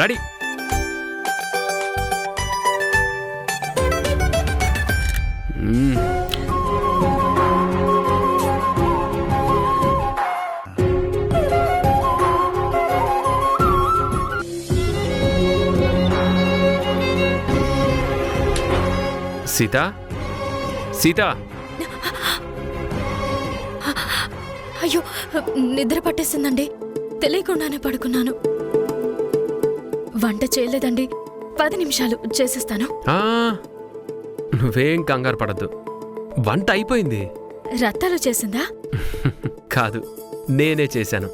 Ready. Sita, Sita. అయ్యో, నిద్ర పట్టేసిందండి. తెలియకుండానే పడుకున్నాను. వంట చేయలేదండి. 10 నిమిషాలు చేసేస్తాను. నువ్వేం కంగారు పడద్దు, వంట అయిపోయింది. రత్తాలు చేసిందా? కాదు, నేనే చేశాను.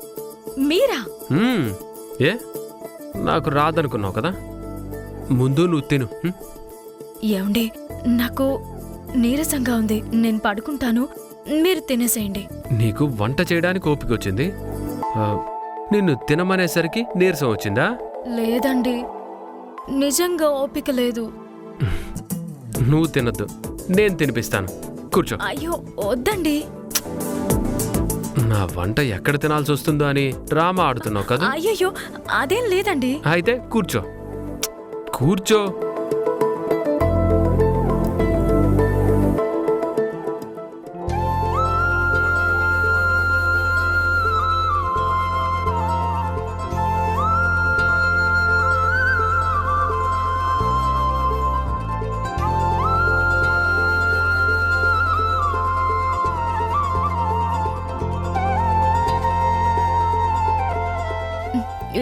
మీరా? ఏ, నాకు రాదనుకున్నావు కదా, ముందు నువ్వు తిను. ఏమండి, నాకు నీరసంగా ఉంది. నేను పడుకుంటాను, మీరు తినేసేయండి. నీకు వంట చేయడానికి ఓపిక వచ్చింది, నిన్ను తినమనేసరికి నీరసం వచ్చిందా? లేదండి, నిజంగా ఓపిక లేదు. నువ్వు తినద్దు, నేను తినిపిస్తాను. కూర్చో. అయ్యో వద్దండి. నా వంట ఎక్కడ తినాల్సి వస్తుందో అని డ్రామా ఆడుతున్నావు కదా. అయ్యయ్యో, అదేం లేదండి. అయితే కూర్చో, కూర్చో.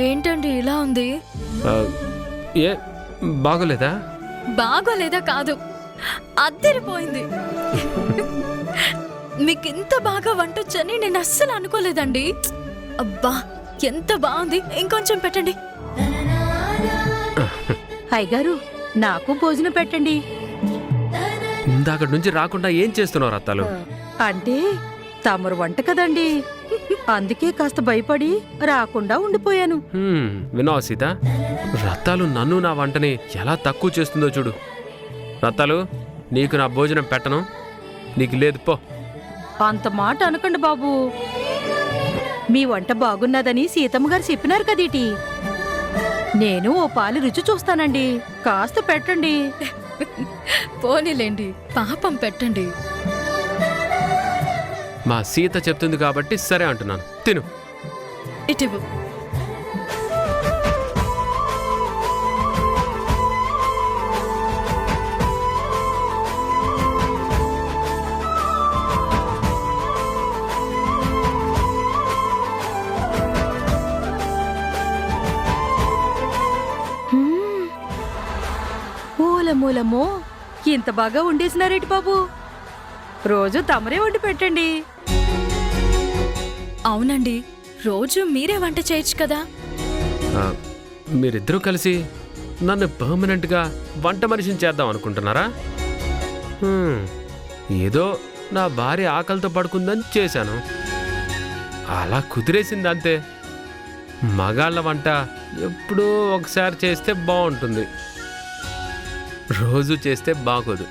ఏంటండి ఇలా ఉంది? ఏ, బాగోలేదా? బాగోలేదా కాదు, అద్దరిపోయింది. మీకింత బాగా వంటొచ్చని నేను అస్సలు అనుకోలేదండి. అబ్బా, ఎంత బాగుంది. ఇంకొంచెం పెట్టండి. అయ్యగారు, నాకు భోజనం పెట్టండి. ఇందాక నుంచి రాకుండా ఏం చేస్తున్నావు రత్తాలు? అంటే తమరు వంట కదండి, అందుకే కాస్త భయపడి రాకుండా ఉండిపోయాను. విన్నావా సీత, రత్తాలు నన్ను నా వంటని ఎలా తక్కువ చేస్తుందో చూడు. రత్తాలు, నీకు నా భోజనం పెట్టను, నీకు లేదు, పో. అంత మాట అనకండి బాబు. మీ వంట బాగున్నదని సీతమ్మ గారు చెప్పినారు కదీటి. నేను ఓ పాలు రుచి చూస్తానండి, కాస్త పెట్టండి. పోనీలేండి, పాపం పెట్టండి. మా సీత చెప్తుంది కాబట్టి సరే అంటున్నాను, తిను. ఇటివు. మూలమూలమో, ఇంత బాగా వండేసినారేటి బాబు. రోజు తమరే వండి పెట్టండి. అవునండి, రోజు మీరే వంట చేయొచ్చు కదా. మీరిద్దరూ కలిసి నన్ను పర్మనెంట్గా వంట మనిషిని చేద్దాం అనుకుంటున్నారా? ఏదో నా భార్య ఆకలితో పడుకుందని చేశాను, అలా కుదిరేసింది అంతే. మగాళ్ళ వంట ఎప్పుడూ ఒకసారి చేస్తే బాగుంటుంది, రోజు చేస్తే బాగోదు.